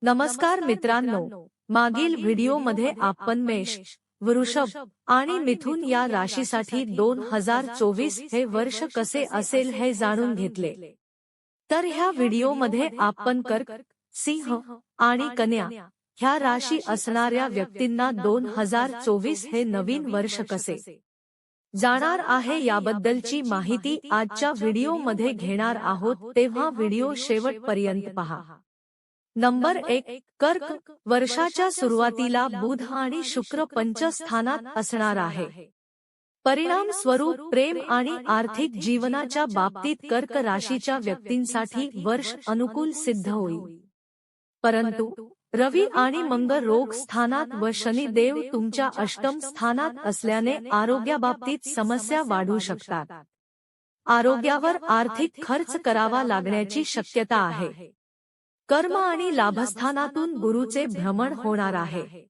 नमस्कार मित्रांनो, मागील व्हिडिओमध्ये आपण मेष, वृषभ आणि मिथुन या राशीसाठी 2024 हे वर्ष कसे असेल हे जाणून घेतले. तर ह्या व्हिडिओमध्ये आपण कर्क, सिंह आणि कन्या ह्या राशी असणाऱ्या व्यक्तींना 2024 हे नवीन वर्ष कसे जाणार आहे याबद्दलची माहिती आजच्या व्हिडिओमध्ये घेणार आहोत, तेव्हा व्हिडिओ शेवटपर्यंत पहा. नंबर 1. कर्क. वर्षाच्या सुरुवातीला बुध आणि शुक्र पंचस्थानात असणार आहे. परिणाम स्वरूप प्रेम आणि आर्थिक जीवनाच्या बाबतीत कर्क राशीच्या व्यक्तींसाठी वर्ष अनुकूल सिद्ध होईल. परंतु रवी आणि मंगळ रोग स्थानात व शनी देव तुमच्या अष्टम स्थानात असल्याने आरोग्याबाबतीत समस्या वाढू शकतात. आरोग्यावर आर्थिक खर्च करावा लागण्याची शक्यता आहे. कर्म आणि लाभस्थानातून गुरुचे भ्रमण होणार आहे.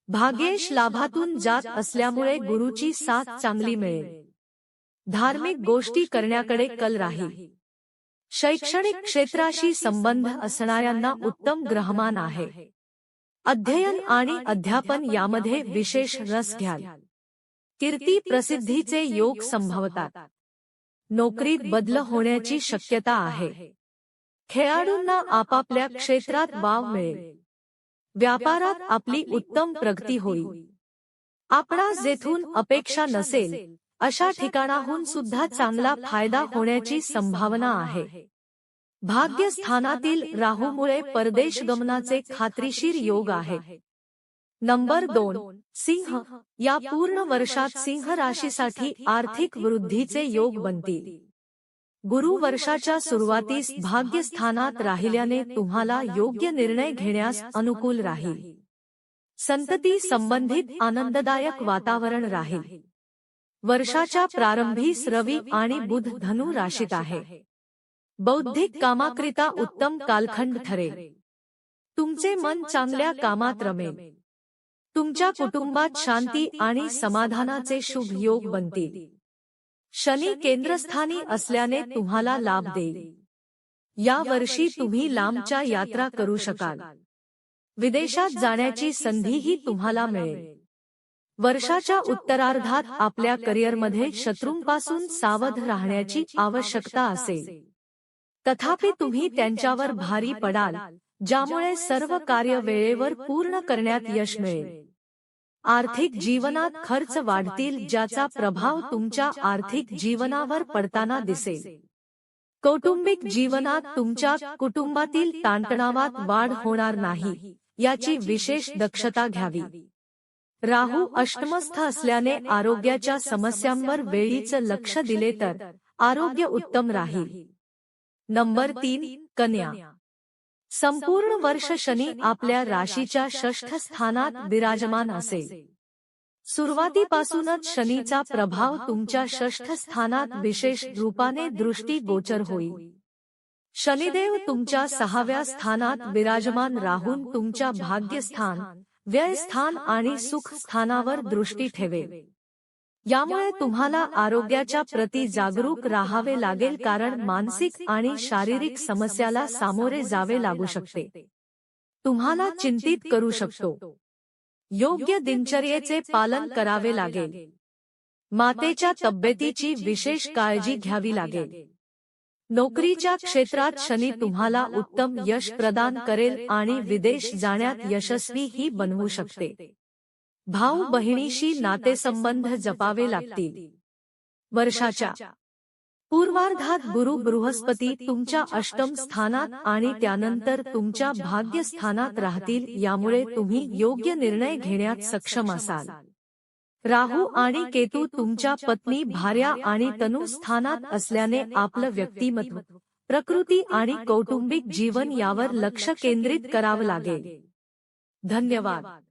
भाग्येश लाभातून जात असल्यामुळे गुरुची साथ चांगली मिळेल. धार्मिक गोष्टी करण्याकडे कल राहील. शैक्षणिक क्षेत्राशी संबंध असणाऱ्यांना उत्तम ग्रहमान आहे. अध्ययन आणि अध्यापन यामध्ये विशेष रस घ्याल. कीर्ती प्रसिद्धीचे योग संभवतात. नोकरीत बदल होण्याची शक्यता आहे. खेळाडूंना आपापल्या क्षेत्रात वाव मिळेल. व्यापारात आपली उत्तम प्रगती होईल. आपणास जेथून अपेक्षा नसेल अशा ठिकाणाहून सुद्धा चांगला फायदा होण्याची संभावना आहे. भाग्यस्थानातील राहूमुळे परदेश गमनाचे खात्रीशीर योग आहे. नंबर 2. सिंह. या पूर्ण वर्षात सिंह राशीसाठी आर्थिक वृद्धीचे योग बनतील. गुरु वर्षाच्या सुरुवातीस भाग्यस्थानात राहिल्याने तुम्हाला योग्य निर्णय घेण्यास अनुकूल राहील. संतती संबंधित आनंददायक वातावरण राहील. वर्षाच्या प्रारंभीस रवी आणि बुध धनु राशीत आहे. बौद्धिक कामाकरिता उत्तम कालखंड ठरेल. तुमचे मन चांगल्या कामात रमेल. तुमच्या कुटुंबात शांती आणि समाधानाचे शुभ योग बनतील. शनी केंद्रस्थानी असल्याने तुम्हाला लाभ देईल. या वर्षी तुम्ही लांबच्या यात्रा करू शकाल. विदेशात जाण्याची संधीही तुम्हाला मिळेल. वर्षाच्या उत्तरार्धात आपल्या करिअरमध्ये शत्रूंपासून सावध राहण्याची आवश्यकता असेल. तथापि तुम्ही त्यांच्यावर भारी पडाल, ज्यामुळे सर्व कार्य वेळेवर पूर्ण करण्यात यश मिळेल. आर्थिक जीवनात खर्च वाढतील, ज्याचा प्रभाव तुमच्या आर्थिक जीवनावर पडताना दिसेल. कौटुंबिक जीवनात तुमच्या कुटुंबातील ताणतणावात वाढ होणार नाही, याची विशेष दक्षता घ्यावी. राहू अष्टमस्थ असल्याने आरोग्याच्या समस्यांवर वेळीच लक्ष दिले तर आरोग्य उत्तम राहील. नंबर 3. कन्या. संपूर्ण वर्ष शनी आपल्या राशीच्या षष्ठ स्थानात विराजमान असेल. सुरुवातीपासूनच शनीचा प्रभाव तुमच्या षष्ठ स्थानात विशेष रूपाने दृष्टी गोचर होईल. शनिदेव तुमच्या 6व्या स्थानात विराजमान राहून तुमच्या भाग्यस्थान, व्ययस्थान आणि सुख स्थानावर दृष्टी ठेवेल. यामुळे तुम्हाला आरोग्याच्या प्रती जागरूक राहावे लागेल, कारण मानसिक आणि शारीरिक समस्याला सामोरे जावे लागू शकते. तुम्हाला चिंतित करू शकतो. योग्य दिनचर्येचे पालन करावे लागेल. मातेच्या तब्येतीची विशेष काळजी घ्यावी लागेल. नोकरीच्या क्षेत्रात शनी तुम्हाला उत्तम यश प्रदान करेल आणि विदेश जाण्यात यशस्वी ही बनवू शकते. भाऊ बहिणीशी नातेसंबंध जपावे लागतील. वर्षाच्या पूर्वार्धात गुरु बृहस्पती तुमच्या अष्टम स्थानात आणि त्यानंतर तुमच्या भाग्यस्थानात राहतील, यामुळे तुम्ही योग्य निर्णय घेण्यात सक्षम असाल. राहू आणि केतू तुमच्या पत्नी, भार्या आणि तनु स्थानात असल्याने आपलं व्यक्तिमत्व, प्रकृती आणि कौटुंबिक जीवन यावर लक्ष केंद्रित करावं लागेल. धन्यवाद.